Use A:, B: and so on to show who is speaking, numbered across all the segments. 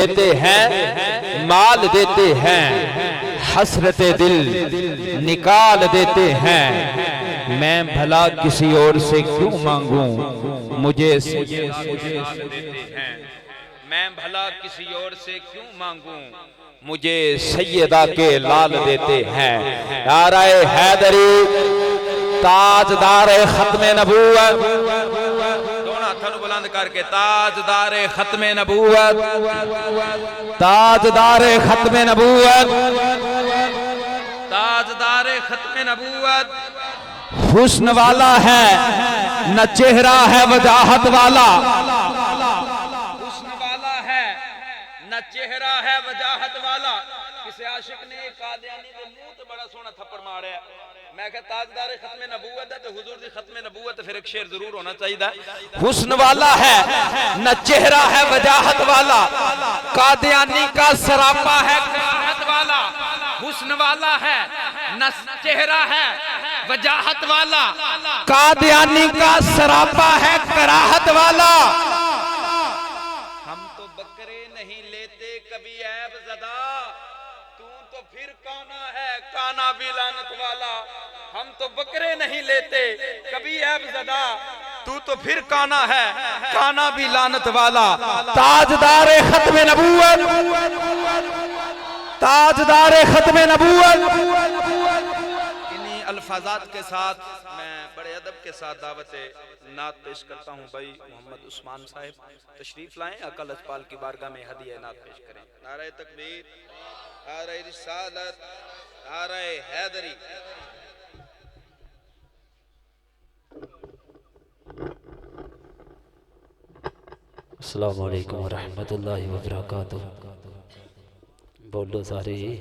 A: دیتے ہیں مال دیتے ہیں حسرت دل نکال دیتے ہیں میں بھلا کسی اور سے کیوں مانگوں مجھے میں بھلا کسی اور سے کیوں مانگوں مجھے سیدہ کے لال دیتے ہیں نعرہ حیدری تاجدار ختم نبوت دونوں ہاتھوں بلند کر کے تاجدار ختم نبوت تاجدار ختم نبوت تاجدار ختم نبوت حسن والا ہے نہ چہرہ ہے وجاہت والا حسن والا ہے نہ چہرہ ہے وجاہت والا کسی عاشق نے قادیانی دے منہ تے بڑا سونا تھپڑ ماریا میں کہ تاجدار ختم نبوت ہے تو حضور دی ختم نبوت پھر ایک شعر ضرور ہونا چاہیے حسن والا ہے نہ چہرہ ہے وجاہت والا قادیانی کا سراپا ہے کراہت والا حسن والا ہے نہ چہرہ ہے وجاہت والا قادیانی کا سراپا ہے کراہت والا ہم تو بکرے نہیں لیتے کبھی عیب زدہ تو پھر کانا ہے کانا بھی لعنت والا ہم تو بکرے نہیں لیتے کبھی عیب زدہ تو پھر کانا ہے کانا بھی لعنت والا تاجدار ختم نبوت تاجدار ختم نبوت انہی الفاظات کے ساتھ میں بڑے ادب کے ساتھ دعوت نعت پیش کرتا ہوں بھائی محمد عثمان صاحب تشریف لائیں آقا لجپال کی بارگاہ میں ہدیہ نعت پیش کریں نعرہ تکبیر نعرہ رسالت نعرہ حیدری
B: السلام علیکم ورحمت اللہ وبرکاتہ بولو سارے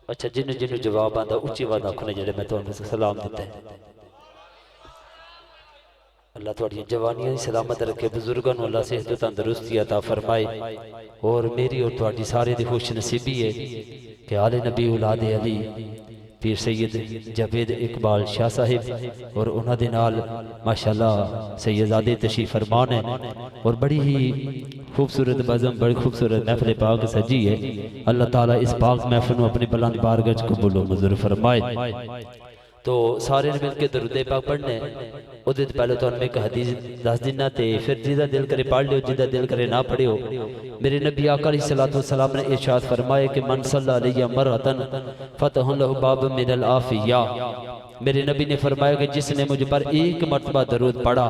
B: اچھا جنہوں جنہوں جواب آدھا اچھی وعدہ آکھنے جڑے میں تو انہوں سے سلام دیتے ہیں اللہ تھوڑی جوانیاں سلامت رکھے بزرگوں اللہ صحت و تندرستی عطا فرمائے اور میری اور تھوڑی سارے دی خوش نصیبی ہے کہ آل نبی اولاد علی پیر سید جاوید اقبال شاہ صاحب اور انہاں دے نال ماشاءاللہ سیدزادے تشریف فرمان ہے اور بڑی ہی خوبصورت بزم بڑی خوبصورت محفل پاک سجی ہے اللہ تعالیٰ اس پاک محفل میں اپنی بلند بارگاہ قبول و منظور فرمائے تو سارے نے مل کے درود پاک پڑھنے ادھے پہلے تو انہیں ایک حدیث دس دن تے پھر جیدہ دل کرے پڑھ لیو جیدہ دل کرے نہ پڑھے ہو میرے نبی آقا علیہ السلام نے ارشاد فرمائے کہ من صلی علیہ مرتن فتح لہ باب من العافیہ میرے نبی نے فرمایا کہ جس نے مجھ پر ایک مرتبہ درود پڑھا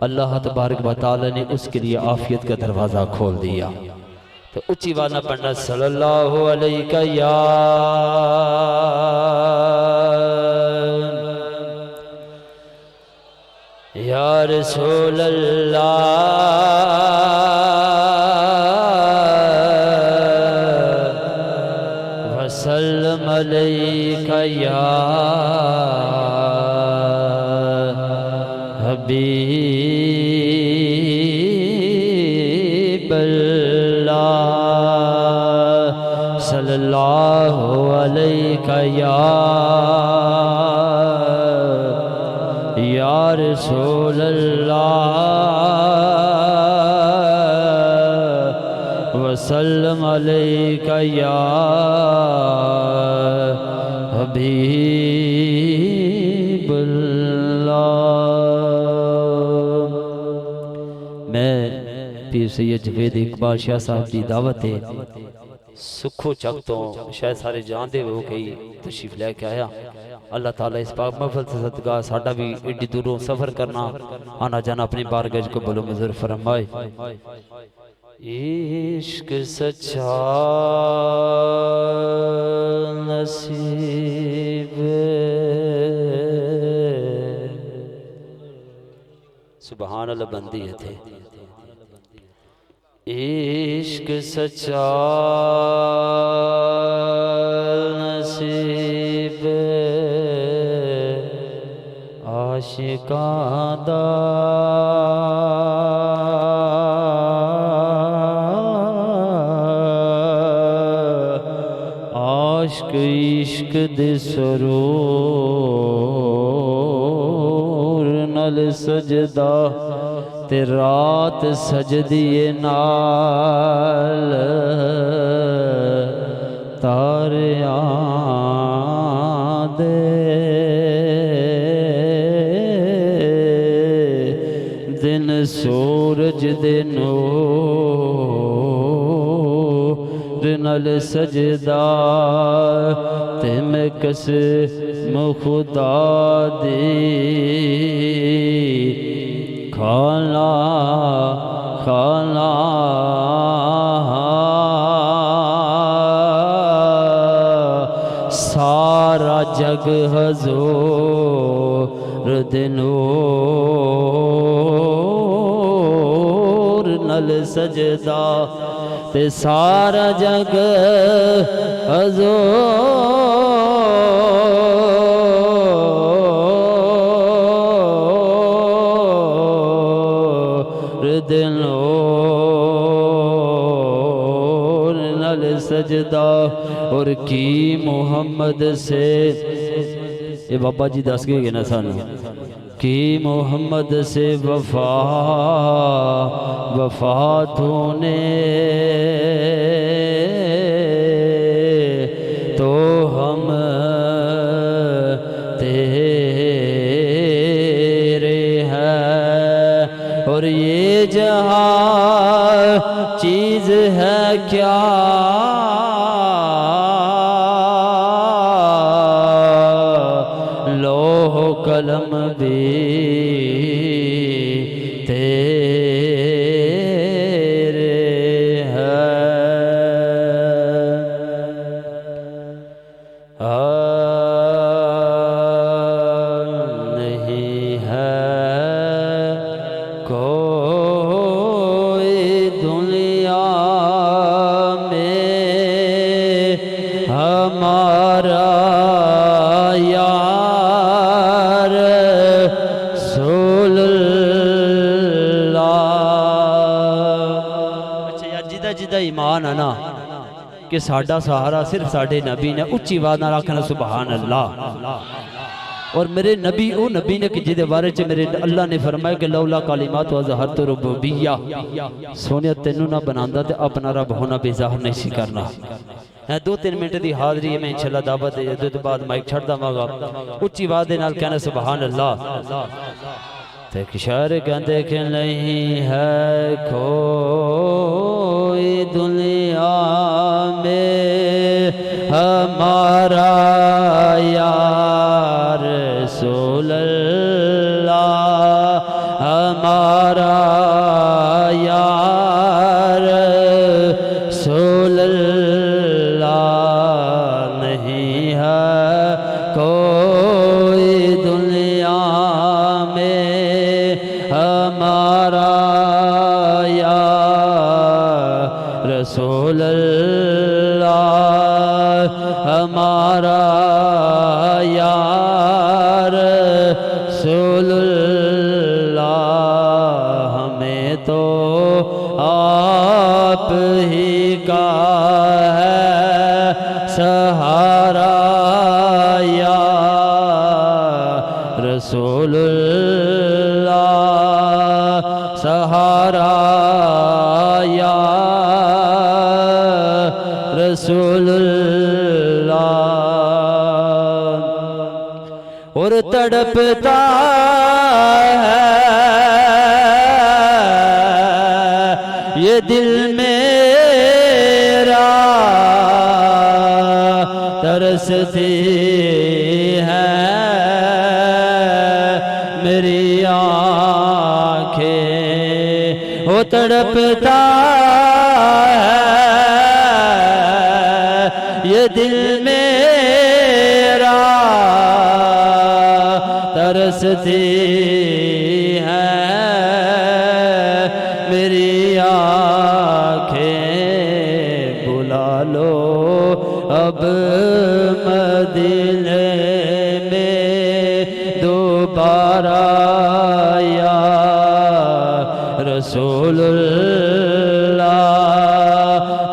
B: اللہ تبارک و تعالی نے اس کے لیے عافیت کا دروازہ کھول دیا تو اچھی وانا پڑھنا صلی اللہ علیہ یا رسول اللہ وسلم علیک یا حبیب اللہ صلی اللہ علیک یا رسول اللہ وسلم علیک یا حبیب اللہ میں پیر سید جاوید اقبال شاہ صاحب دی دعوت ہے سکھو چک تو شاید سارے جان دے ہو گئی تشریف لے کے آیا اللہ تعالیٰ اس پاک محفل سے صدقہ ساڑھا بھی ایڈی دوروں سفر کرنا آنا جانا اپنی بارگاہ کو بلو مظہر فرمائے عشق سچا نصیب سبحان اللہ بندی ہے تھے عشق سچا نصیب عاشقاں دا عاشق عشق دے سرور نل سجدہ تے رات سجدیے نال تاریاں دے دن سورج دے نور نال سجدہ تے میں قسم خدا دی کھانا کھانا سارا جگ حضور دے نور نال سجدہ تے سارا جگ حضور دے نور نال سجدہ اور کی محمد سے یہ بابا جی دس گئے نا سانو کی محمد سے وفا تو نے تو ہم تیرے ہیں اور یہ جہاں چیز ہے کیا لوح قلم بھی تیرے ہے نہیں ہے کوئی دنیا میں ہمارا ایمان ہے نا کہ ساڈا سہارا صرف ساڈے نبی نے اچھی آواز نال آکھنا سبحان اللہ اور میرے نبی او نبی نے کہ جدے بارے چ میرے اللہ نے فرمایا کہ لولا کلمات وظہرت ربوبیہ سونیا تینوں نہ بناندا تے اپنا رب ہونا بے ظاہر نہیں سی کرنا ہے 2-3 منٹ دی حاضری ہے میں انشاءاللہ دعوت دے تو بعد مائک چھڑ دا ماگا اچھی آواز دے نال کہنا سبحان اللہ ایک شعر کہندے کہ نہیں ہے کوئی دنیا میں ہمارا یا رسول اللہ ہمارا یا رسول اللہ نہیں ہے کوئی دنیا ہمارا یا رسول اللہ ہمارا یا رسول اللہ ہمیں تو آپ ہی کا ہے سہارا یا رسول اللہ سہارا یا رسول اللہ اور تڑپتا ہے یہ دل میرا ترستی ہے میری آنکھیں وہ تڑپتا ہے یہ دل میرا ترستی ہے میری آنکھیں بلا لو اب مدینے میں دوبارہ یا رسول اللہ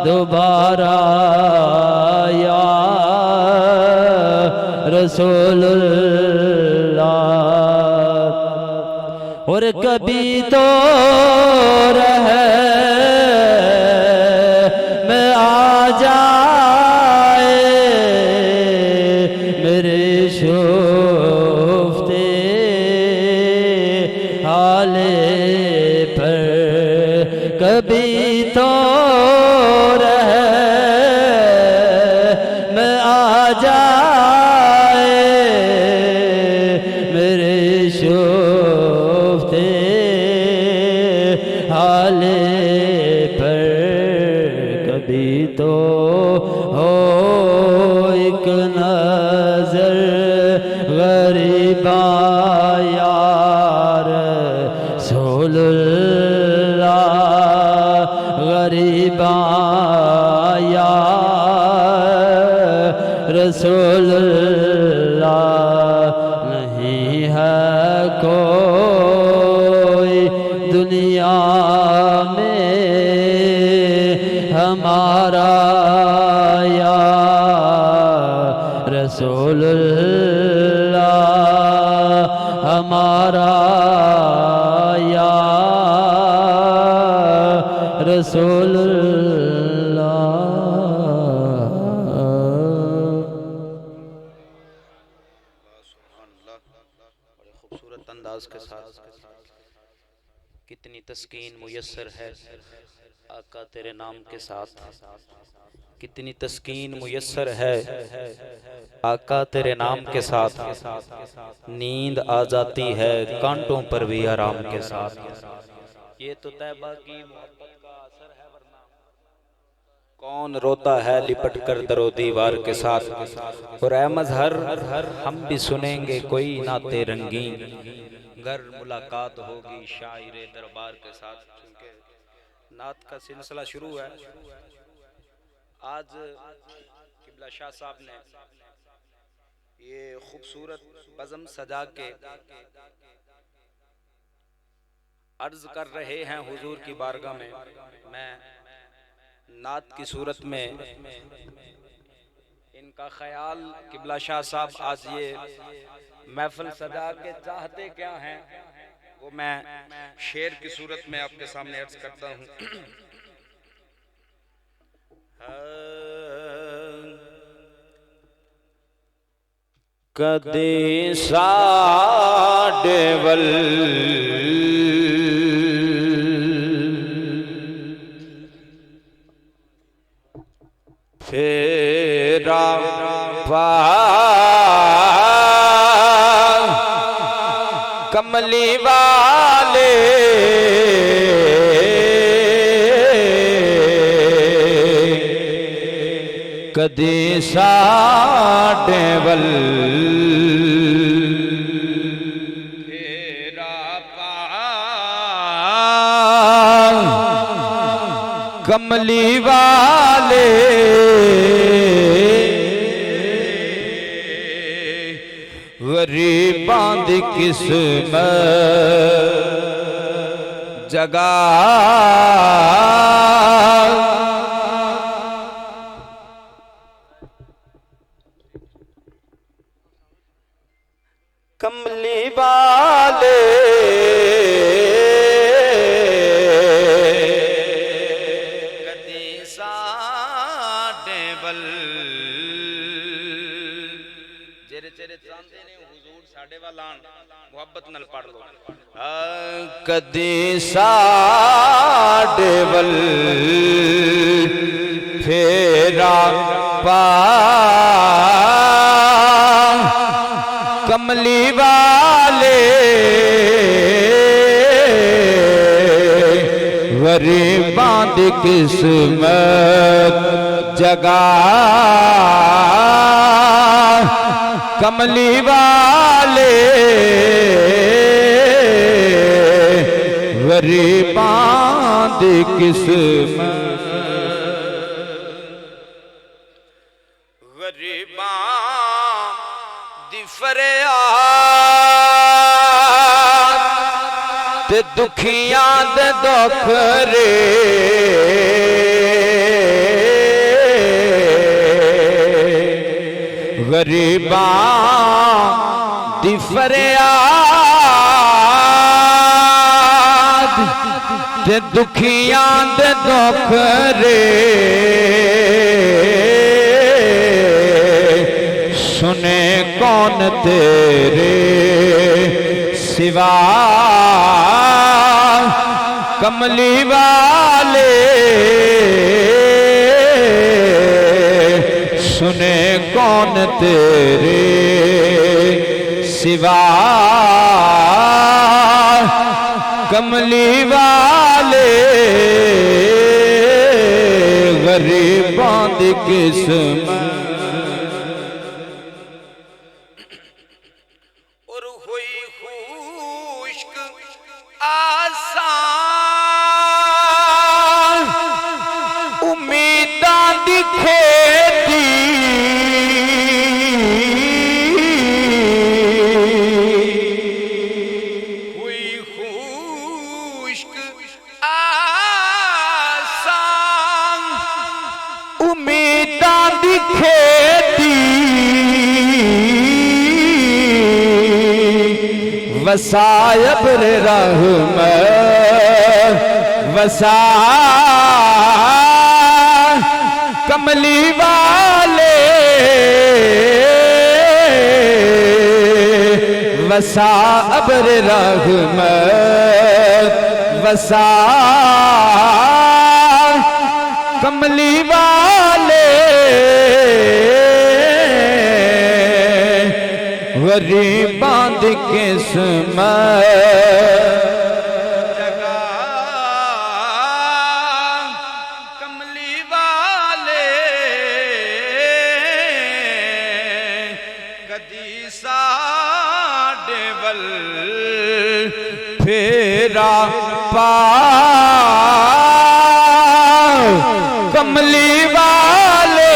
B: دوبارہ یا رسول اللہ اور کبھی تو کبھی تو رحم آ جائے میرے شوفتے حال پر، کبھی تو ہو ایک نظر غریباں یا رسول اللہ، غریباں یا رسول اللہ، نہیں ہے کوئی دنیا میں ہمارا یا رسول اللہ، ہمارا یا رسول اللہ۔
C: سبحان اللہ، بڑے خوبصورت انداز کے ساتھ کتنی تسکین میسر ہے آقا تیرے نام کے ساتھ، کتنی تسکین میسر ہے آقا تیرے نام کے ساتھ، نیند آ جاتی ہے کانٹوں پر بھی آرام کے ساتھ۔ یہ تو طیبہ کی محبت کا اثر ہے، ورنہ کون روتا ہے لپٹ کر در و دیوار کے ساتھ۔ اور اے مظہر ہم بھی سنیں گے کوئی نعت رنگین، گر ملاقات ہوگی شاعر دربار کے ساتھ۔ چونکہ نعت کا سلسلہ شروع ہے، آج قبلہ شاہ صاحب نے یہ خوبصورت بزم سجا کے عرض کر رہے ہیں حضور کی بارگاہ میں۔ میں نعت کی صورت میں ان کا خیال، قبلہ شاہ صاحب آج یہ محفل سجا کے چاہتے کیا ہیں وہ میں شعر کی صورت میں آپ کے سامنے عرض کرتا ہوں۔
A: کدی ساڈے ول پھیرا پا کملی والے کدی ساڈے ول پھیرا پا کملی والے غریباں دی قسمت جگا
C: کملی والے کدی ساڈے ول جڑے چہرے چاندے نے حضور ساڈے ول آن، محبت نال پڑھ لو۔
A: کدی ساڈے ول پھیرا پا کملی والے غریباں دی قسمت جگا کملی والے غریباں دی قسمت
C: غریباں دی فریاد
A: تے دکھیاں دے دکھ رے غریباں دی فریاد تے دکھیاں دے دکھ رے سنے کون تیرے سوا کملی والے سنے کون تیرے سوا، کملی والے غریباں دی قسمت
C: اور ہوئی خشک آسان
A: امیداں دی کھیتی
C: ہوئی خشک آسان
A: امیداں دی کھیتی وسائے ابر رحمت وسائے کملی والے وسائے ابر رحمت وسائے کملی والے غریباں دی قسمت
C: جگہ کملی والے کدی ساڈے ول
A: پھیرا پا کملی والے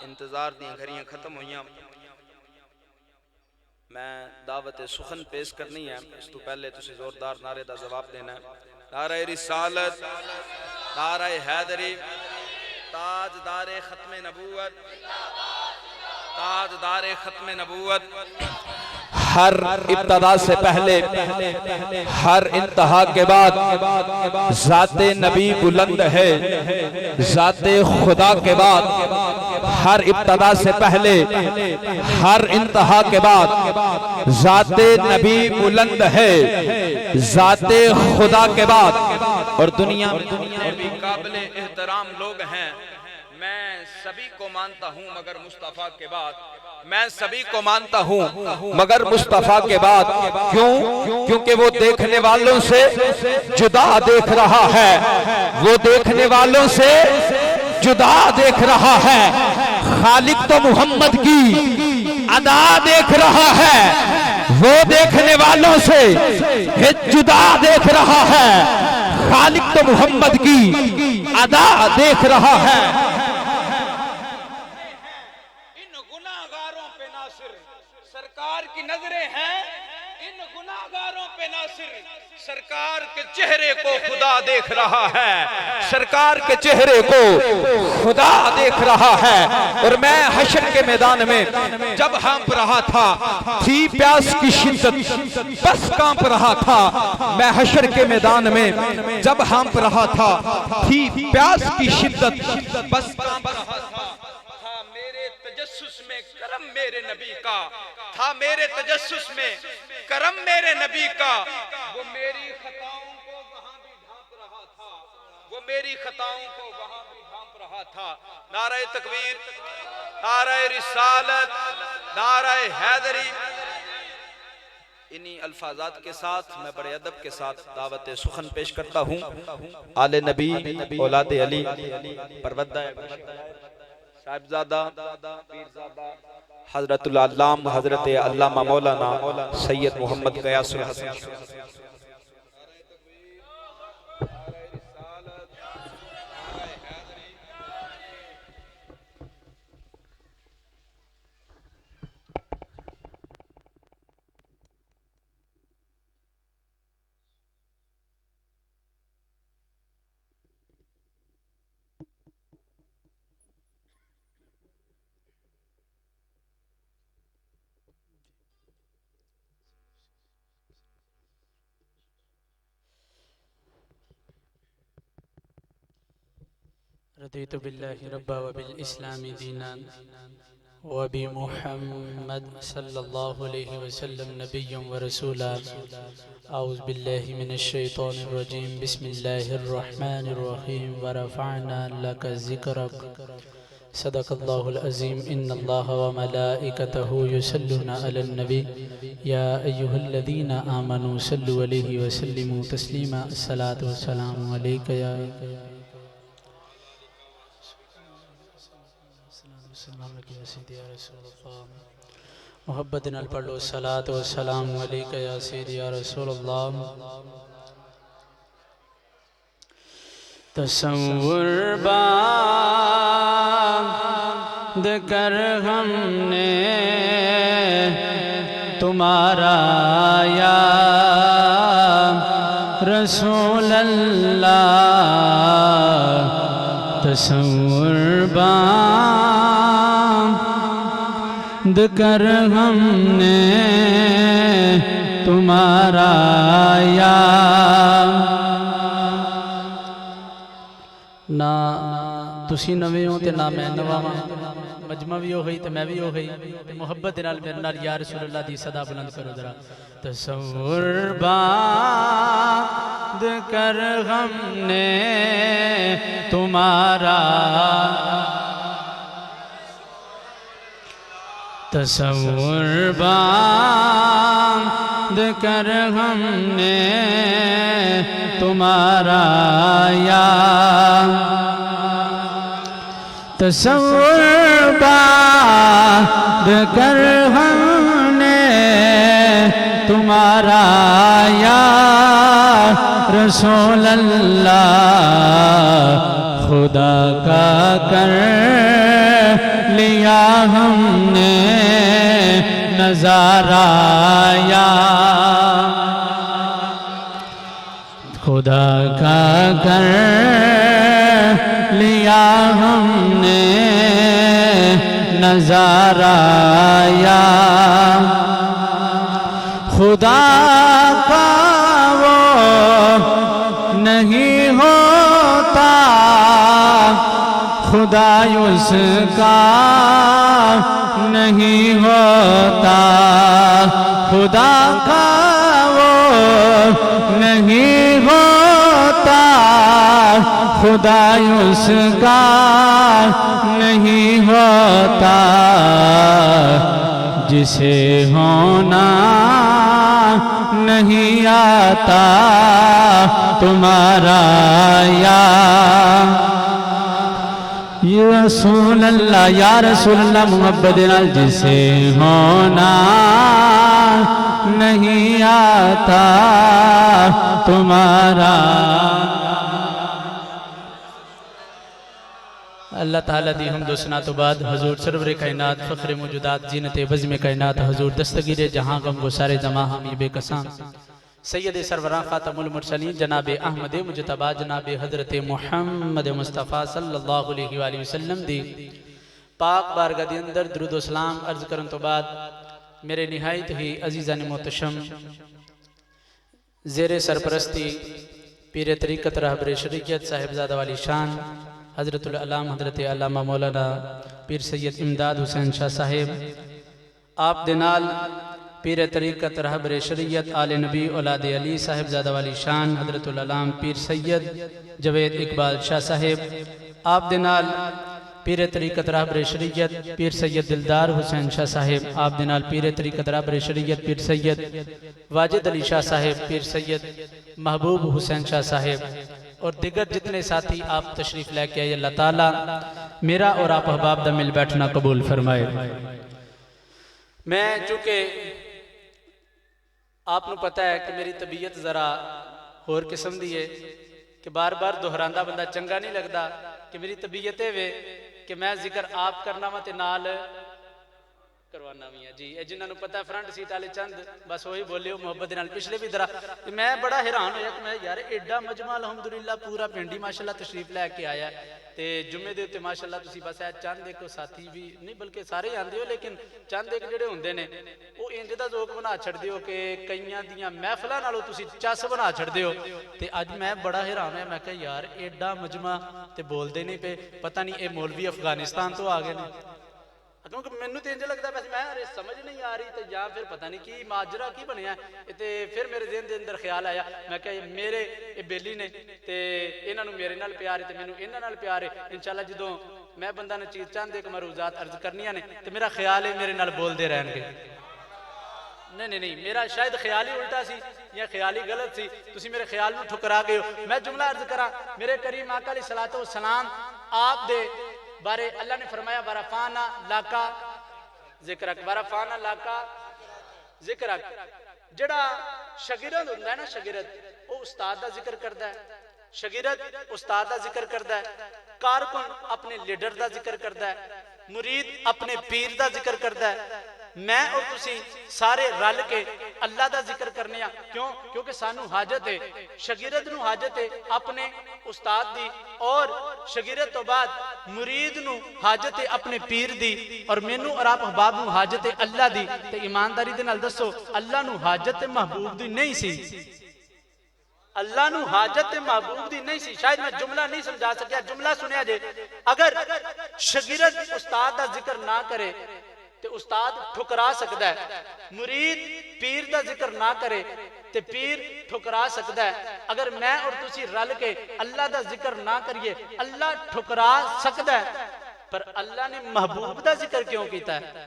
C: انتظار دیاں گھڑیاں ختم ہوئیاں، میں دعوت سخن پیش کرنی ہے، اس تو پہلے تسی زوردار نعرے دا جواب دینا ہے۔ نعرہ رسالت، نعرہ حیدری، تاجدار ختم نبوت، تاجدار ختم نبوت،
A: ہر ابتدا سے پہلے ہر انتہا کے بعد ذات نبی بلند ہے، ذات خدا کے بعد ہر ابتدا سے پہلے ہر انتہا کے بعد ذات نبی بلند ہے، ذات خدا کے بعد اور دنیا
C: جتنے بھی قابل احترام لوگ ہیں، میں سبھی کو مانتا ہوں مگر مصطفیٰ کے بعد، میں سبھی کو مانتا ہوں
A: مگر مصطفیٰ کے بعد کیوں؟ کیونکہ وہ دیکھنے والوں سے جدا دیکھ رہا ہے، وہ دیکھنے والوں سے جدا دیکھ رہا ہے، خالق تو محمد کی ادا دیکھ رہا ہے، وہ دیکھنے والوں سے جدا دیکھ رہا ہے، خالق تو محمد کی ادا دیکھ رہا ہے۔
C: ان گناہگاروں پہ ناصر سرکار کی نظریں ہیں، ان گناہگاروں پہ ناصر سرکار کے چہرے کو خدا دیکھ رہا ہے،
A: سرکار کے چہرے کو خدا دیکھ رہا ہے۔ اور میں حشر کے میدان میں جب ہانپ رہا تھا، تھی پیاس کی شدت بس کانپ رہا تھا، میں حشر کے میدان میں جب ہانپ رہا تھا، تھی پیاس کی شدت بس کانپ رہا تھا،
C: تھا میرے تجسس میں کرم میرے نبی کا، تھا میرے تجسس میں کرم میرے نبی کا، وہ میری خطاؤں کو وہاں بھی ڈھانپ رہا تھا، وہ میری خطاؤں کو وہاں بھی ڈھانپ رہا تھا۔ نعرہ تکبیر، نعرہ رسالت، نعرہ حیدری۔ انہی الفاظات کے ساتھ میں بڑے ادب کے ساتھ دعوت سخن پیش کرتا ہوں۔ آل نبی، اولاد علی، پروردہ صاحبزادہ پیرزادہ حضرت العلام حضرت علامہ مولانا سید محمد قیاس الحسن
D: رضيت بالله ربا وبالإسلام دينا وبمحمد صلى الله عليه وسلم نبيا ورسولا. أعوذ بالله من الشيطان الرجيم. بسم الله الرحمن الرحيم. ورفعنا لك ذكرك. صدق الله العظيم. إن الله وملائكته يصلون على النبي يا أيها الذين آمنوا صلوا عليه وسلموا تسليما. الصلاة والسلام عليك يا محبت نال پڑھ لو. الصلاة والسلام علیکہ یا سیدی یا رسول اللہ. تصور باند کر ہم نے تمہارا یا رسول اللہ. تصور باند کر ہم نے تمہارا یا نہ تسی نویں ہو تے نہ میں نواں ہاں. مجمع بھی ہو گئی تے میں بھی ہو گئی. محبت نال میرے نال یا رسول اللہ دی صدا بلند کرو ذرا. تصور باند کر ہم نے تمہارا. تصور باند کر ہم نے تمہارا یا. تصور باند کر ہم نے تمہارا یا رسول اللہ. خدا کا کر لیا ہم نے نظارہ یا. خدا کا کر لیا ہم نے نظارہ یا. خدا کا وہ نہیں ہوتا خدا اس کا نہیں ہوتا. خدا کا وہ نہیں ہوتا خدا اس کا نہیں ہوتا. جسے ہونا نہیں آتا تمہارا یا رسول اللہ. یا رسول اللہ محبت نال جسے ہونا نہیں آتا تمہارا. اللہ تعالیٰ دی حمد و ثنا تو بعد حضور سرور کائنات فخر موجودات زینت بزم کائنات حضور دستگیر جہاں غم گسار زماں حمی بے کساں سید سروران خاتم المرسلین جناب احمد مجتبہ جناب حضرت محمد مصطفیٰ صلی اللہ علیہ وآلہ وسلم دی پاک بارگاہ دی اندر درود و سلام عرض کرن تو بعد میرے نہایت ہی عزیزان محتشم زیر سرپرستی پیر طریقت رہبر شریعت صاحبزادہ والی شان حضرت العلام حضرت علامہ مولانا پیر سید امداد حسین شاہ صاحب آپ دنال پیر طریقت رہبر شریعت آل نبی اولاد علی صاحبزادہ والی شان حضرت العلام پیر سید جوید اقبال شاہ صاحب آپ دنال پیر طریقت رہبر شریعت پیر سید دلدار حسین شاہ صاحب آپ دنال پیر طریقت رہبر شریعت پیر سید واجد علی شاہ صاحب پیر سید محبوب حسین شاہ صاحب اور دیگر جتنے ساتھی آپ تشریف لے کے آئے. اللہ تعالیٰ میرا اور آپ احباب دا مل بیٹھنا قبول فرمائے. میں چونکہ آپ نے پتہ ہے کہ میری طبیعت ذرا اور قسم دی ہے کہ بار بار دہراندہ بندہ چنگا نہیں لگتا کہ میری طبیعت ہے کہ میں ذکر آپ کرنا مت نال کروانا بھی ہے. جی جنہوں نے پتہ ہے فرنٹ سیٹ والے چند بس وہی بولے ہو محبت نال. پچھلے بھی درا میں بڑا حیران ہویا کہ میں یار ایڈا مجمع الحمدللہ پورا پنڈی ماشاءاللہ تشریف لے کے آیا ہے تے جمعے دے تے ماشاءاللہ تسی بس اے چند ایک ساتھی بھی نہیں بلکہ سارے ہی آندے ہو لیکن چند ایک جڑے ہوندے نے وہ انج دا ذوق بنا چھڑدے ہو کہ کئیاں دیاں محفلاں نالوں تسی چس بنا چھڑدے ہو تے اج میں بڑا حیران ہے میں کہ یار ایڈا مجمع تے بول دے نہیں پہ پتہ نہیں اے مولوی افغانستان تو آ گئے نے کیونکہ مینوں تے انج لگدا بس میں سمجھ نہیں آ رہی تے یا پھر پتہ نہیں کی ماجرا کی بنیا تے پھر میرے ذہن دے اندر خیال آیا میں کہ میرے اے بیلی نے تے انہاں نوں میرے نال پیار ہے تے مینوں انہاں نال پیار ہے انشاءاللہ جدوں میں بندہ نے چیز چاند ایک مروزات عرض کرنیاں نے تے میرا خیال ہے میرے نال بول دے رہن گے نہیں میرا شاید خیال ہی الٹا سی یا خیال ہی غلط سی تسی میرے خیال نوں ٹھکرا گئے ہو میں جملہ عرض کراں میرے کریم آقا علیہ الصلوۃ والسلام آپ دے بارے اللہ نے فرمایا ورفعنا لک ذکرک ورفعنا لک ذکرک جڑا شاگرد ہوندا ہے نا شاگرد وہ استاد دا ذکر کردا ہے شاگرد استاد دا ذکر کردا ہے کارکن اپنے لیڈر دا ذکر کردا ہے مرید اپنے پیر دا ذکر کردا ہے میں اور تسی سارے رل کے اللہ دا ذکر کرنے ہیں کیوں کیونکہ سانو حاجت ہے شاگرد نو حاجت ہے اپنے استاد دی اور شاگرد تو بعد مرید نو حاجت ہے اپنے پیر دی اور مینوں اور آپ احباب نو حاجت ہے اللہ دی تے ایمانداری دے نال دسو اللہ نو حاجت محبوب دی نہیں سی اللہ نو حاجت محبوب دی نہیں سی شاید میں جملہ نہیں سمجھا سکیا جملہ سنیا جے اگر شاگرد استاد دا ذکر نہ کرے تے استاد ٹھکرا سکتا ہے مرید پیر دا ذکر نہ کرے تے پیر ٹھکرا سکتا ہے اگر میں اور تسی رل کے اللہ دا ذکر نہ کریے اللہ ٹھکرا سکتا ہے پر اللہ نے محبوب دا ذکر کیوں کیتا ہے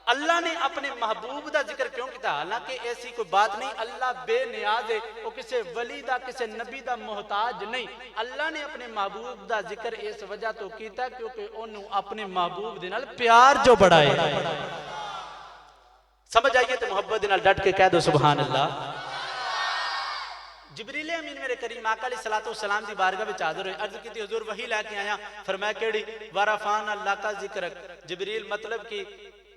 D: اللہ نے اپنے محبوب دا ذکر کیوں کیتا حالانکہ ایسی کوئی بات نہیں اللہ بے نیاز ہے وہ کسے ولی دا کسے نبی دا محتاج نہیں اللہ نے اپنے محبوب دا ذکر اس وجہ تو کیتا کیونکہ انہوں اپنے محبوب دے نال پیار جو بڑھائے سمجھ آئیے تو محبت دے نال ڈٹ کے کہہ دو سبحان اللہ جبریل امین میرے کریم آقا علیہ الصلوۃ والسلام دی بارگاہ وچ حاضر ہوئے عرض کیتی حضور وحی لے کے آیا فرمایا کیڑی ورفعنا لک ذکرک جبریل مطلب کی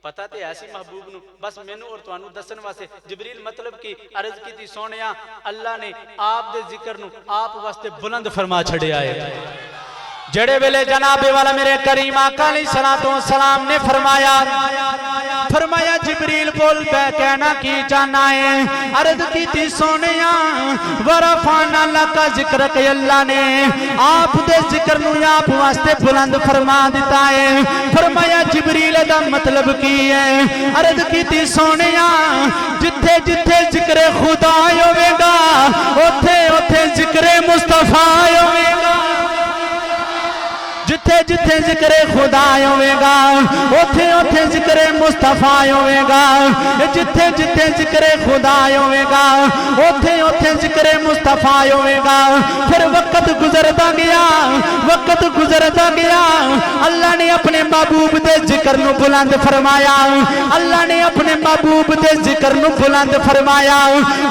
D: پتہ تے ایسی محبوب نو بس مینوں اور توانوں دسن واسطے جبریل مطلب کی عرض کیتی سونیا اللہ نے آپ دے ذکر نو آپ واسطے بلند فرما چھڑیا ہے جڑے ویلے جناب والا میرے کریم آقا علیہ الصلوۃ والسلام نے فرمایا جبریل بول پہ کہنا کی جانا ہے عرض کیتی سونیا ورفعنا لک ذکرک اللہ نے آپ دے ذکر نو آپ واسطے بلند فرما دیتا ہے فرمایا جبریل دا مطلب کی ہے عرض کیتی سونیا جتھے جتھے ذکر خدا ہوے گا اوتھے اوتھے ذکر مصطفی ہوے گا جتھے جتھے ذکر خدا ہوئے گا اوتھے اوتھے ذکر مصطفیٰ ہوئے گا جتھے جتھے ذکر خدا ہوئے گا اوتھے اوتھے ذکر مصطفیٰ ہوئے گا پھر وقت گزرتا گیا اللہ نے اپنے محبوب دے ذکر نو بلند فرمایا اللہ نے اپنے محبوب دے ذکر نو بلند فرمایا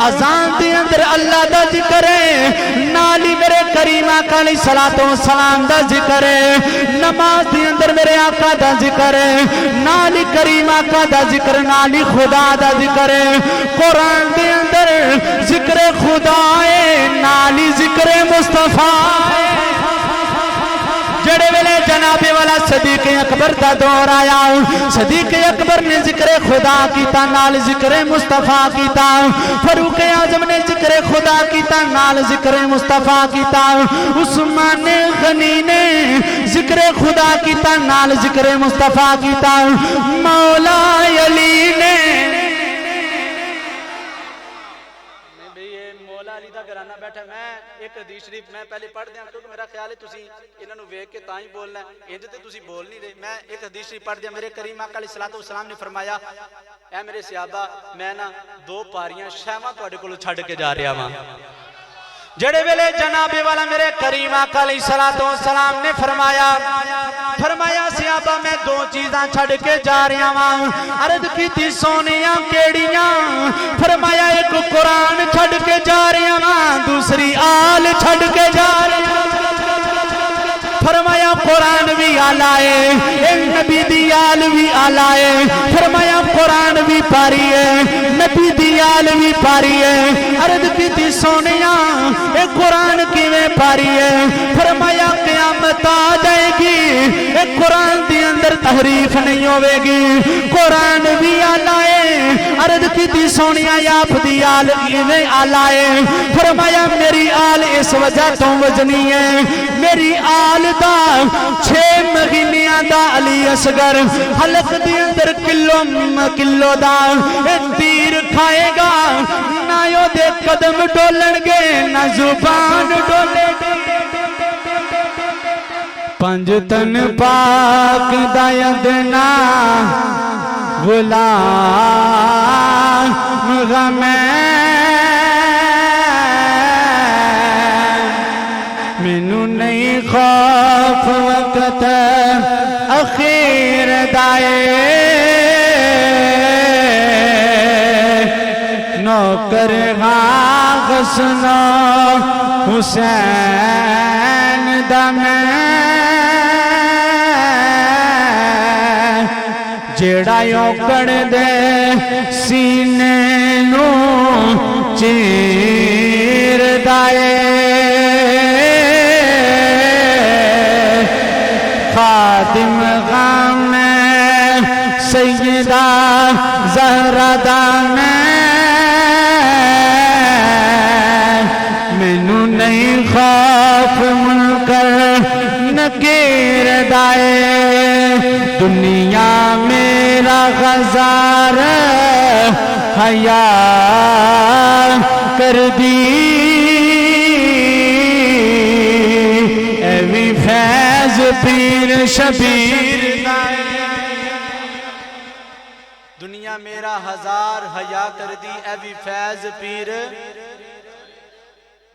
D: اذان دے اندر اللہ دا ذکر ہے نالی میرے کریم آقا علیہ الصلوۃ والسلام دا ذکر ہے نماز دے اندر میرے آقا دا ذکر ہے نالی کریم آقا دا ذکر نالی خدا دا ذکر ہے قرآن دے اندر ذکر خدا ہے نالی ذکر مصطفیٰ ہے جڑے ویلے جناب والا صدیق اکبر دا دور آیا صدیق اکبر نے ذکر خدا کیتا نال ذکر مصطفیٰ کیتا فاروق اعظم نے ذکر خدا کیتا نال ذکر مصطفیٰ کیتا عثمان غنی نے ذکر خدا کیتا نال ذکر مصطفیٰ کیتا مولا علی نے گھرانہ بیٹھا میں ایک حدیث شریف میں پہلے پڑھ دیا کیونکہ میرا خیال ہے تسی انہاں نو ویکھ کے تاں ہی بولنا ہے انج تے تسی بول نہیں رہے میں ایک حدیث شریف پڑھ دیا میرے کریم آقا علیہ الصلوۃ والسلام نے فرمایا اے میرے صحابہ میں نا دو پاریاں شہواں تواڈے کولوں چھڈ کے جا رہا ہاں جڑے ویلے جناب والا میرے کریم آقا علیہ الصلوۃ والسلام نے فرمایا صحابہ میں دو چیزاں چھڈ کے جا رہا ہاں عرض کیتی سونیاں کیڑیاں فرمایا ایک قرآن چھڈ کے جا رہا ہاں دوسری آل چھڈ کے جا رہا ہاں فرمایا قرآن بھی آلہ ہے نبی دی آل بھی آلہ ہے فرمایا قرآن بھی پاری ہے نبی دی آل بھی پاری ہے عرض کیتی سونیاں اے قرآن کیویں پاری ہے فرمایا قیامت آ جائے گی قرآن دی اندر تحریف نہیں ہوئے گی قرآن بھی آلائے عرض کی دی سونیا یاپ دی آل ایویں آلائے فرمایا میری آل اس وجہ تو وزنی ہے میری آل دا 6 مہینیاں دا علی اصغر حلق دی اندر کلو دا تیر کھائے گا نہ یو دے قدم ڈولن گے نہ زبان ڈولے گی پنجتن پاک دایدنا غلام غمیں مینوں نہیں خوف وقت اخیر دائے نوکر غسنو حسین دمیں جیڑا یوکڑ دے سینے نو چیر دائے خادم غم سیدہ زہرا دامیں مینوں نہیں خوف منکر نکیر دائے دنیا میرا غزار حیا کر دی ایوی فیض پیر شبیر دنیا میرا ہزار حیا کر دی ایوی فیض پیر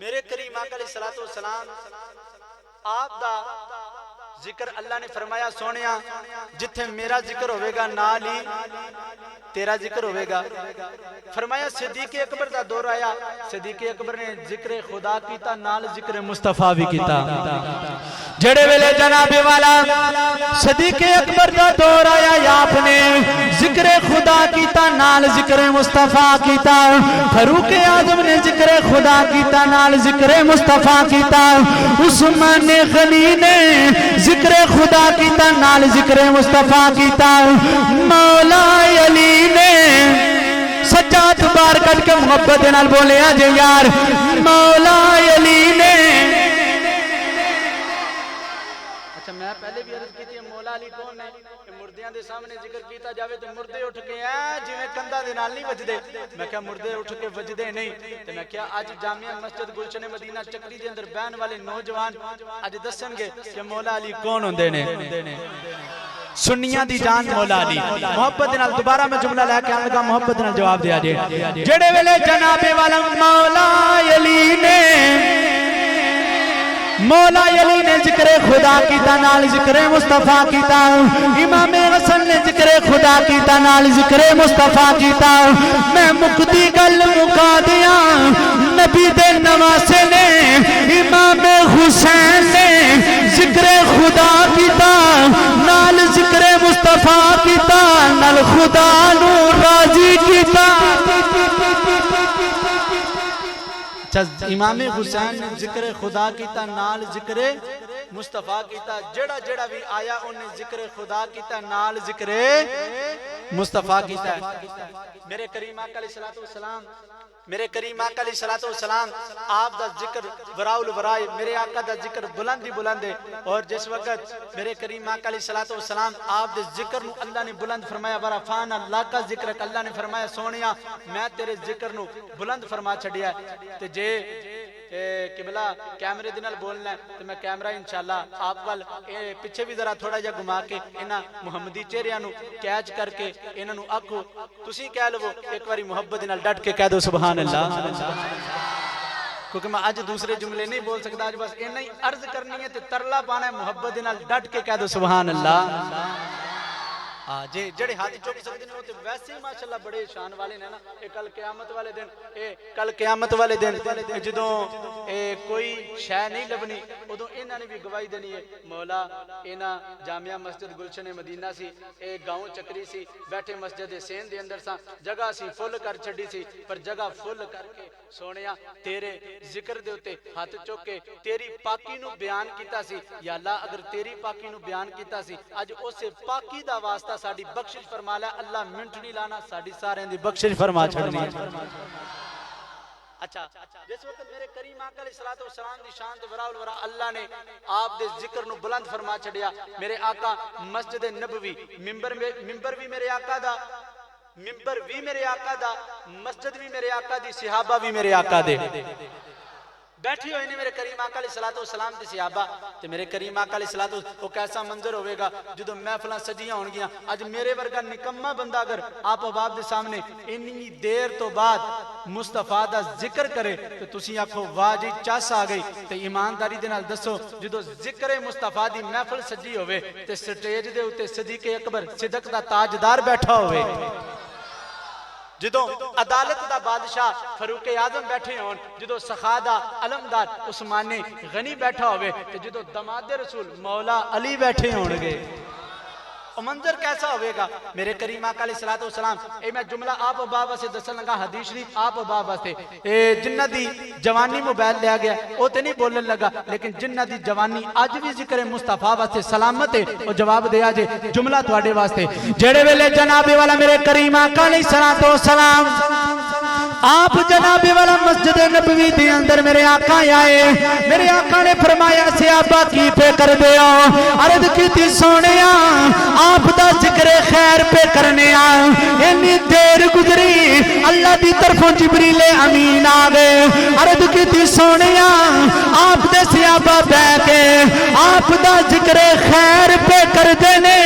D: میرے کریم آقا علیہ السلام آپ دا ذکر اللہ نے فرمایا سونیا جتھے میرا ذکر ہوئے گا نالی تیرا ذکر ہوئے گا فرمایا صدیق اکبر دا دور آیا صدیق اکبر نے ذکر خدا کیتا نال ذکر مصطفیٰ بھی کیتا جڑے ویلے جناب والا صدیق اکبر دا دور آیا یا آپ نے ذکر خدا کیتا نال ذکر مصطفیٰ کیتا فاروق اعظم نے ذکر خدا کیتا نال ذکر مصطفیٰ کیتا عثمان غنی نے ذکر خدا کیتا نال ذکر مصطفیٰ کیتا مولا علی نے سجاد بار کٹ کے محبت نال بولے آجے یار مولا علی نے اچھا میں پہلے بھی عرض کیتی ہے مولا علی کون ہے کہ مردیاں دے سامنے ذکر کیتا جاوے تو مردے اٹھ کے جو میں کندہ دے نال نہیں وجدے میں کہا مردے اٹھ کے وجدے نہیں تو میں کہا آج جامعہ مسجد گلشن مدینہ چکری دے اندر بین والے نوجوان آج دسن گے کہ مولا علی کون ہوندے نے سنیاں دی جان مولا علی محبت نال دوبارہ میں جملہ لے کے آنے گا محبت نال جواب دیا جے جڑے ویلے جناب والا مولا علی نے مولا علی نے ذکر خدا کیتا نال ذکر مصطفیٰ کیتا امام حسن نے ذکر خدا کیتا نال ذکر مصطفیٰ کیتا میں مقدی گل مکا دیا نبی دے نواسے نے امام حسین نے ذکر خدا کیتا نال ذکر مصطفیٰ کیتا نال خدا نو راضی کیتا امام حسین نے ذکر خدا کیتا نال ذکر مصطفیٰ کیتا جڑا جڑا بھی آیا انہیں ذکر خدا کیتا نال ذکر مصطفیٰ کیتا میرے کریم آقا علیہ السلام میرے کریم آقا علیہ السلام آپ دا ذکر وراء الورائے میرے آقا دا ذکر بلندی بلندے اور جس وقت میرے کریم آقا علیہ السلام آپ دے ذکر نو اللہ نے بلند فرمایا ورفعنا اللہ کا ذکر اللہ نے فرمایا سونیا میں تیرے ذکر نو بلند فرما چھڑیا ہے تے جے قبلہ کیمرے دنال بولنا ہے تو میں کیمرہ انشاءاللہ آپ وال پچھے بھی ذرا تھوڑا جا گھما کے انہا محمدی چہریاں نو کیچ کر کے انہا نو اکھو تسی کہہ لو ایک باری محبت دنال ڈٹ کے کہہ دو سبحان اللہ کیونکہ میں آج دوسرے جملے نہیں بول سکتا آج بس انہا ہی عرض کرنی ہے تے ترلا پانا ہے محبت دنال ڈٹ کے کہہ دو سبحان اللہ ہاں جی جڑے ہاتھ چک سکتے ہیں وہ تو ویسے ہی ماشاءاللہ بڑے شان والے نے نا. یہ کل قیامت والے دن جدوں کوئی شے نہیں لبنی ادوں انہاں نے بھی گواہی دینی ہے مولا انہاں جامعہ مسجد گلشن مدینہ سی اے گاؤں چکری سی بیٹھے مسجد حسین دے اندر سا جگہ سی فل کر چھڈی سی پر جگہ فل کر کے سونیا تیرے ذکر دے اوتے ہاتھ چک کے تیری پاکی نو بیان کیتا سی. یا اللہ اگر تیری پاکی نو بیان کیتا سی اج اسے پاکی دا واسطہ ساڈی بخشش فرما لے. اللہ منٹ نہیں لانا ساڈی سارے دی بخشش فرما چھڑنی. اچھا جس وقت میرے کریم آقا علیہ الصلوۃ والسلام دی شان تے وراء الورا اللہ نے آپ دے ذکر نو بلند فرما چھڑیا. میرے آقا مسجد نبوی ممبر بھی میرے آقا دا ممبر بھی میرے آقا دا مسجد بھی میرے آقا دی صحابہ بھی میرے آقا دے بیٹھے ہوئے نے میرے کریم آقا علیہ الصلوۃ والسلام دی صحابہ تے میرے کریم آقا علیہ الصلوۃ وہ کیسا منظر ہوئے گا جدوں محفلاں سجیاں ہون گیاں. اج میرے ورگا نکما بندہ اگر آپ احباب دے سامنے اتنی دیر تو بعد مصطفیٰ دا ذکر کرے تو تسی آکھو واہ جی چس آ گئی. تے ایمانداری دے نال دسو جدوں ذکر مصطفیٰ دی محفل سجی ہوئے تے سٹیج دے اوتے صدیق اکبر صدق دا تاجدار بیٹھا ہوئے جدوں عدالت دا بادشاہ فاروق اعظم بیٹھے ہون جدوں سخا دا علمدار عثمان غنی بیٹھا ہوئے تے جدوں داماد رسول مولا علی بیٹھے ہون گے منظر کیسا ہوئے گا. میرے کریم آقا علیہ الصلوۃ والسلام اے میں جملہ آپ بابا سے دسن لگا حدیث شریف آپ بابا سے جنہ دی جوانی موبائل لیا گیا او تے نہیں بولن لگا لیکن جنہ دی جوانی اج بھی ذکر مصطفیٰ واسطے سلامت ہے او جواب دیا جے جملہ تواڈے واسطے. جڑے ویلے جناب والا میرے کریم آقا علیہ الصلوۃ والسلام آپ جناب والا مسجد نبوی دے اندر میرے آقا آئے میرے آقا نے فرمایا صحابہ کی پہ کر دیا عرض کی سونیا آپ دا ذکر خیر پہ کرنے انی دیر گزری اللہ دی طرفوں جبریل امین آگے عرض کی سونیا آپ دے صحابہ بہ کے آپ دا ذکر خیر پہ کر دینے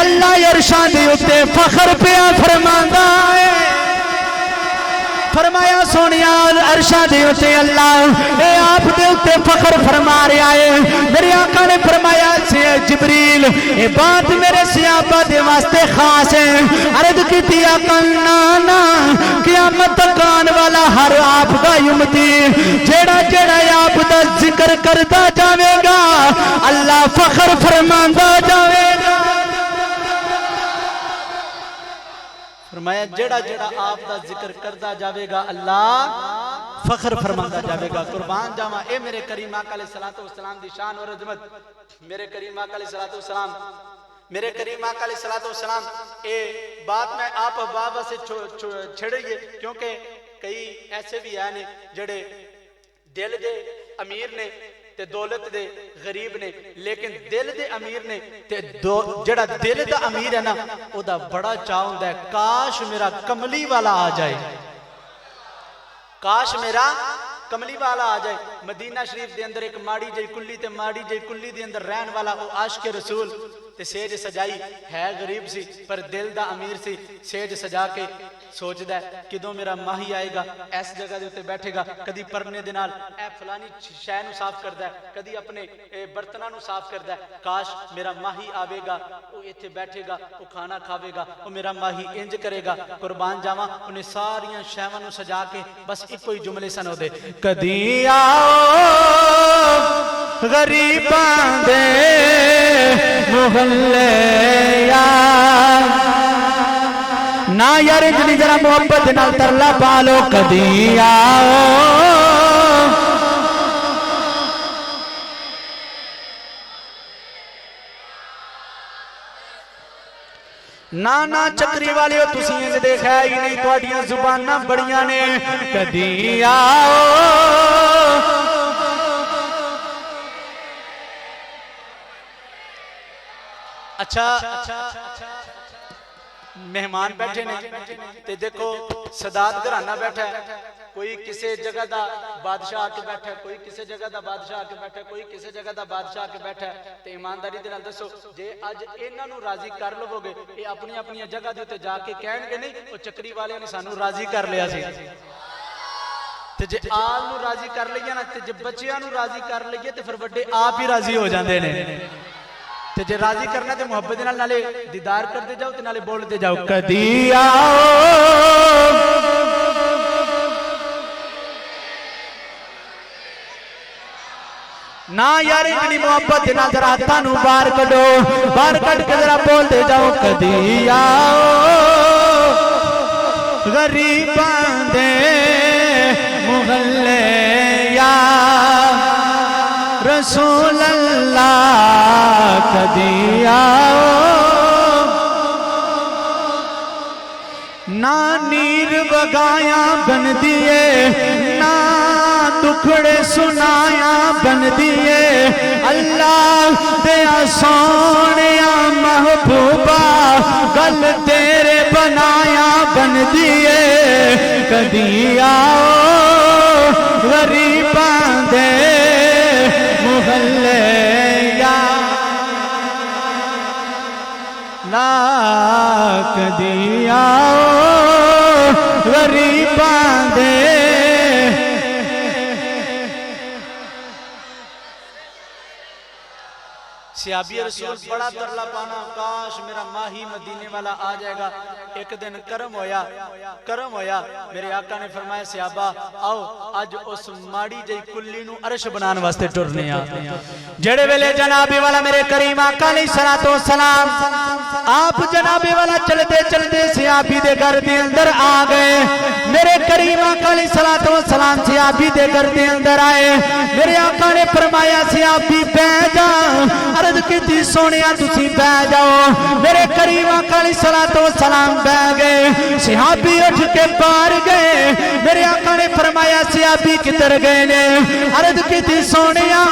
D: اللہ ارشاد اتے فخر پہ فرماندا ہے. فرمایا سونیا عرشاں دے اوتے اللہ اے آپ دے اوتے فخر فرما رہا ہے. میرے آقا نے فرمایا جبریل اے بات میرے صحابہ دے واسطے خاص ہے. عرض کیتی آقا نا قیامت تک آن والا ہر آپ دا امتی جیڑا جیڑا آپ دا ذکر کردا جاوے گا اللہ فخر فرماندا جاوے گا. فرمایا جڑا جڑا آپ دا ذکر کردہ جاوے گا اللہ فخر فرماندہ جاوے گا. قربان جاواں اے میرے کریم آقا علیہ الصلوۃ والسلام دی شان اور عظمت. میرے کریم آقا علیہ الصلوۃ والسلام میرے کریم آقا علیہ الصلوۃ والسلام اے بات میں آپ بابا سے چھڑیے کیونکہ کئی ایسے بھی ہیں جڑے دل دے امیر نے تے دولت دے غریب نے لیکن دل دے امیر نے تے جڑا دل دا امیر ہے نا او دا بڑا چاہ ہوندا ہے کاش میرا کملی والا آ جائے کاش میرا کملی والا آ جائے. مدینہ شریف دے اندر ایک ماڑی جئی کلی تے ماڑی جئی کلی دے اندر رہن والا او عاشق رسول تے سیج سجائی ہے غریب سی پر دل دا امیر سی سیج سجا کے سوچدا ہے کدوں میرا ماہی آئے گا اس جگہ دے اوتے بیٹھے گا کدی پرنے دے نال اے فلانی شے نو صاف کردا ہے کدی اپنے برتناں نو صاف کردا ہے کاش میرا ماہی آوے گا او ایتھے بیٹھے گا او کھانا کھاوے گا او میرا ماہی انج کرے گا. قربان جاواں انہیں ساریاں شیواں نو سجا کے بس ایک کوئی جملے سن او دے کدی آؤ غریباں دے محلے یار نا یار جنی ذرا محبت نال ترلا پالو کدی آؤ نانا چکری والے ہو تسی انج دیکھا ہی نہیں تواڈیاں زباناں بڑیاں نے کدی آؤ اچھا مہمان بیٹھے نے تے دیکھو سادات گھرانہ بیٹھا ہے کوئی کسی جگہ دا بادشاہ آ کے بیٹھا ہے کوئی کسی جگہ دا بادشاہ آ کے بیٹھا ہے کوئی کسی جگہ دا بادشاہ آ کے بیٹھا ہے تے ایمانداری دے نال دسو جے اج انہاں نو راضی کر لو گے اے اپنی اپنی جگہ دے تے جا کے کہن گے نہیں او چکری والے نے سانو راضی کر لیا سی تے جے آل نو راضی کر لیا نا تے جے بچیاں نو راضی کر لئیے تے پھر وڈے آپ ہی راضی ہو جاندے نے تے جے راضی کرنا تے محبت دے نال نالے دیدار کرتے جاؤ تے نالے بولتے جاؤ کدی آؤ نا یار اتنی محبت دے نال ذرا ہاتھاں نوں باہر کڈو باہر کڈ کے ذرا بولتے جاؤ کدی آؤ غریباں دے محلے یا رسول اللہ کدی آؤ نا نیر بگایا بن دیے نا دکھڑے سنایا بن دیے اللہ دیا سونیا محبوبہ گل تیرے بنایا بن دیے کدی آؤ غریباں دے محلے یا لا کدی آؤ غریباں دے سیابی رسول بڑا ترلا پانا کاش میرا ماہی مدینے والا آ جائے گا ایک دن کرم ہویا میرے آقا نے فرمایا سیابا آؤ آج اس ماڑی جائی کلی نو عرش بنان واسطے ٹرنے آ جڑے ویلے جنابی والا میرے کریم آقا علیہ السلام آپ جنابی والا چلتے چلتے سیابی دے گھر دے اندر آ گئے میرے کریم آقا علیہ السلام سیابی دے گھر دے اندر آئے میرے آقا نے فرمایا سیابی بہ جا عرض کیتی سونیا تسی بہ جاؤ میرے کریم آقا علیہ السلام بہ گئے صحابی اٹھ کے باہر گئے میرے آقا نے فرمایا صحابی کدھر گئے نے عرض کیتی سونیا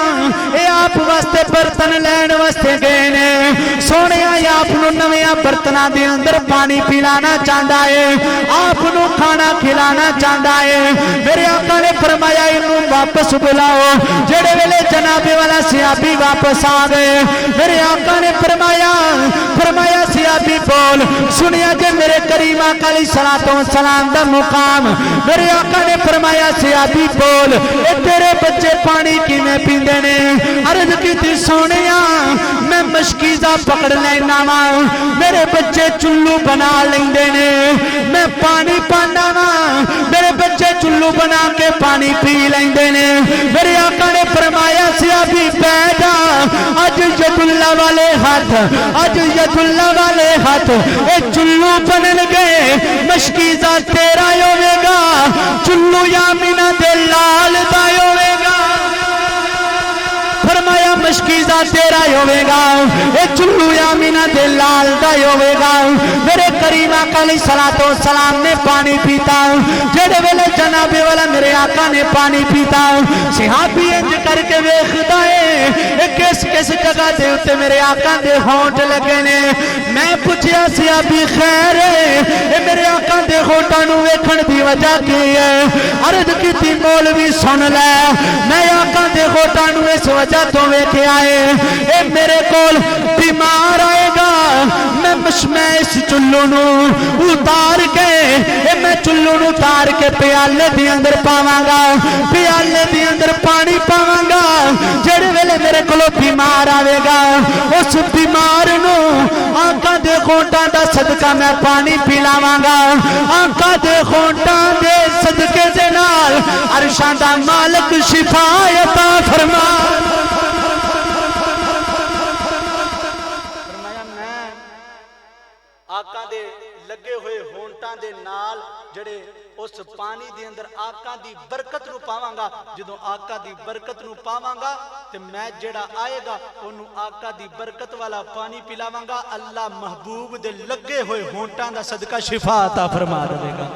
D: اے آپ واسطے برتن لین واسطے گئے نے سونیا اے آپ نو نویاں برتناں دے اندر پانی پلانا چاہندا ہے آپ نو کھانا کھلانا چاہندا ہے میرے آقا نے فرمایا انہوں واپس بلاؤ جڑے ویلے جناب والا صحابی واپس آ گئے میرے آقا نے فرمایا صحابی بول سنیا جے میرے کریم آقا علیہ السلام دا مقام میرے آقا نے فرمایا صحابی بول اے تیرے بچے پانی کیویں پیندے نے عرض کیتی سونیا میں مشکیزہ پکڑ لینا وا میرے بچے چلو بنا لیندے نے میں پانی پانا وا میرے بچے چلو بنا کے پانی پی لیندے نے میرے آقا نے فرمایا صحابی بیٹھ جا اج ید اللہ والے ہاتھ اے چلو بنن گئے مشکیزہ تیرا ہوے گا چلو یامینہ دے لال دا ہوے گا فرمایا مشکیزہ تیرا ہوے گا اے چلو یامینہ دے لال دا ہوے گا میرے کریم آقا علیہ السلام نے پانی پیتا جڑے ویلے جناب والا میرے آقا نے پانی پیتا صحابی انج کر کے ویکھدا ہے اے کس جگہ دے اوتے میرے آقا دے ہونٹ لگے نے میں پوچھیا صحابی خیر اے میرے آقا دے ہونٹاں نو ویکھن دی وجہ کی ہے عرض کیتی مولوی سن لے میں آقا دے ہونٹاں نو اس وجہ تو ویکھے آئے اے میرے کول بیمار آئے گا میں اس چلو نو اتار کے اے میں چلو نو اتار کے پیالے دی اندر پاواں گا پیالے دی اندر پانی پاواں گا جڑے ویلے میرے کولو بیمار آوے گا اس بیمار نو آقا دے ہونٹاں دا صدقہ میں پانی پلاواں گا آقا دے ہونٹاں دے صدقے دے نال عرشاں دا مالک شفا عطا فرما آقا دے لگے ہوئے ہونٹاں دے نال جڑے اس پانی دے اندر آقا دی برکت نو پاواں گا جدوں آقا دی برکت نو پاواں گا تے میں جڑا آئے گا انہوں آقا دی برکت والا پانی پلاواں گا اللہ محبوب دے لگے ہوئے ہونٹاں دا صدقہ شفا عطا فرما دے گا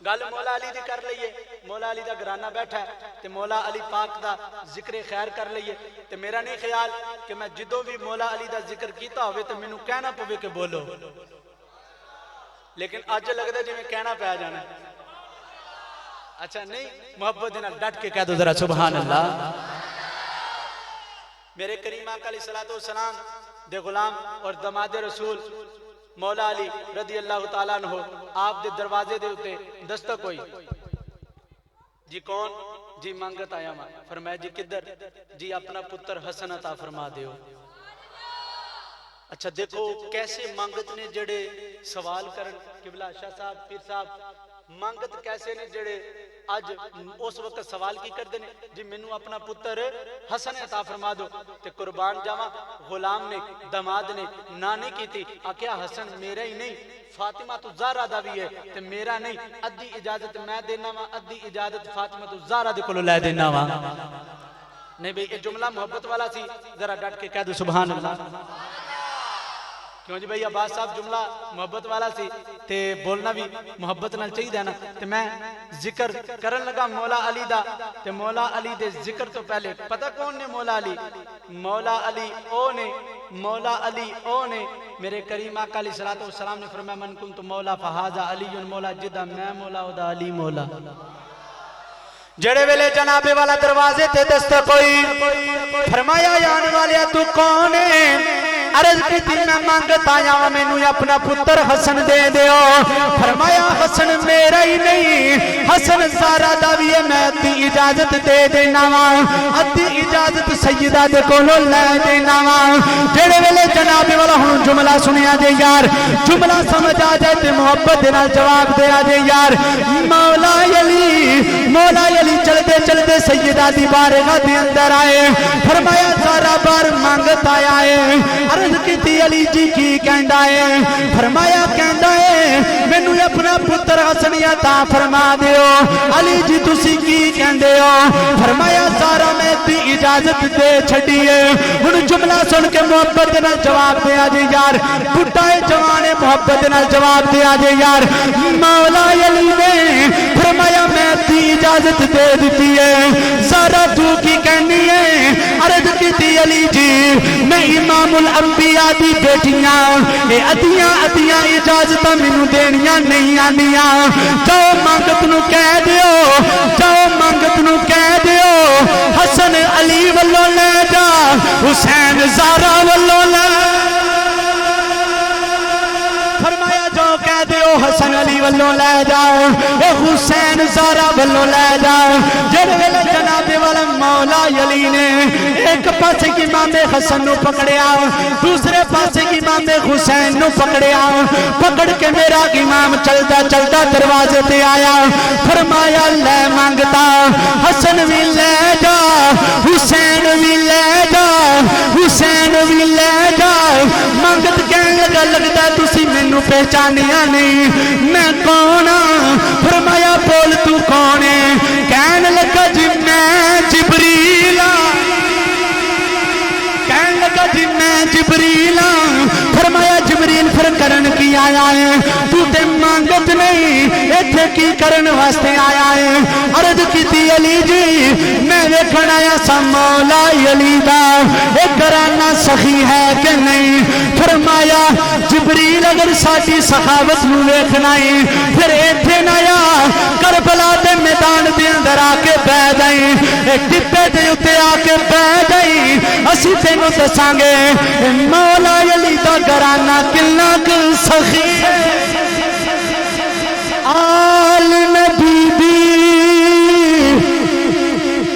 D: گل مولا علی دی کر لئیے مولا علی دا گرانہ بیٹھا ہے تے مولا علی پاک دا ذکر خیر کر لئیے تے میرا نہیں خیال کہ میں جدوں بھی مولا علی دا ذکر کیتا ہوئے تے مینوں کہنا پوے کہ بولو لیکن آج لگتا ہے جی میں کہنا پہ جانا اچھا نہیں محبت دینا ڈٹ کے کہہ دو ذرا سبحان اللہ میرے کریم آقا علیہ السلام دے غلام اور دماد رسول مولا علی رضی اللہ تعالیٰ عنہ آپ دے دروازے دے ہوتے دستک ہوئی جی کون جی مانگت آیا ماں فرمایا جی کدھر جی اپنا پتر حسن عطا فرما دیو اچھا دیکھو کیسے منگت نے جڑے سوال کرن قبلہ شاہ صاحب پیر صاحب منگت کیسے نے جڑے اج اس وقت سوال کی کر دینے جی مینوں اپنا پتر حسن عطا فرما دو تے قربان جاواں غلام نے داماد نے نانی کی تھی آکھیا حسن میرا ہی نہیں فاطمہ تو زہرا دا بھی ہے تے میرا نہیں ادھی اجازت میں دینا وا ادھی اجازت فاطمہ تو زہرا دے کولوں لے دینا وا نہیں بھئی یہ جملہ محبت والا سی ذرا ڈٹ کے کہہ دو سبحان اللہ کیوں جی بھئی عباس صاحب جملہ محبت والا سی تے بولنا بھی محبت نال چاہیے دینا تے میں ذکر کرن لگا مولا علی دا تے مولا علی دے ذکر تو پہلے پتہ کون نے مولا علی مولا علی او نے میرے کریم آقا علیہ السلام نے فرمایا من کنت مولا فہذا علی مولا جدہ میں مولا او دا علی مولا جڑے ویلے جناب والا دروازے تے دستک ہوئی فرمایا جان والیا تو کون ہے عرض کی تھی میں مانگتا آیا مینوں اپنا پتر حسن دے دیو فرمایا حسن میرا ہی نہیں حسن زہرا دا بھی ہے میں ادھی اجازت دے دینا وا ادھی اجازت سیدہ دے کولوں لے دینا وا جڑے ویلے جناب والا ہن جملہ سنیا جے یار جملہ سمجھ آ جائے تے محبت دے نال جواب دے آ جے یار مولا علی چلتے چلتے سیدہ دی بارگاہ دے اندر آئے فرمایا زہرا بار مانگتا آیا ہے عرض کی تھی علی جی کی کہندا ہے فرمایا کہندا ہے مینوں اپنا پتر حسن عطا فرما دیو علی جی تسی کی کہندے ہو فرمایا زہرا میں دی اجازت دے چھڈی ہے ہن جملہ سن کے محبت نال جواب دے آ جے یار بڈھا جوان محبت نال جواب دے آ جے یار مولا علی نے فرمایا میں دی اجازت دے دیتی ہے زہرا تو کی کہنی ہے عرض کی تھی علی جی میں امام الانبیاء دی بیٹیاں اے ادیاں اجازتاں مینوں دینیاں نہیں آندیاں جاؤ منگت نو کہہ دیو حسن علی والوں لے جا حسین زہرا والوں لے فرمایا جو کہہ دیو حسن علی والوں لے جاؤ اے حسین زہرا والوں لے جاؤ جڑے ویلے جناب والا مولا علی نے ایک پاسے کی امام حسن نو پکڑیا دوسرے پاسے کی امام حسین نو پکڑیا پکڑ کے میرا امام چلتا چلتا دروازے تے آیا فرمایا لے مانگتا حسن بھی لے جا حسین بھی لے جا مانگت کہنے لگتا تسی مینوں پہچانیا نہیں میں کون ہاں فرمایا بول تو کون ہے کہنے لگا جی میں جبریل فرمایا جبریل پھر کرن کی آیا ہے تو تے مانگت نہیں ایتھے کی کرن واسطے آیا ہے عرض کی تھی علی جی میں ویکھن آیا سا مولا علی دا ایک گھرانہ سخی ہے کہ نہیں فرمایا جبریل اگر ساڈی سخاوت نو ویکھنا ہے پھر ایتھے نہ آیا کربلا دے میدان دے اندر آ کے بیٹھ جائیں ایک ڈبے دے اوتے آ کے بیٹھ جائیں اسی تینوں دساں گے مولا علی دا گھرانہ کنا سخی ہے آل نبی دی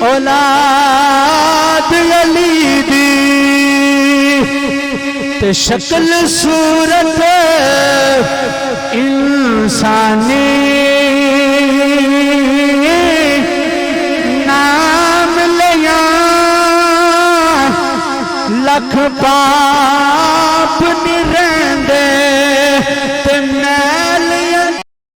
D: اولاد علی دی تے شکل صورت انسانی نام لیا لکھ پاپ نر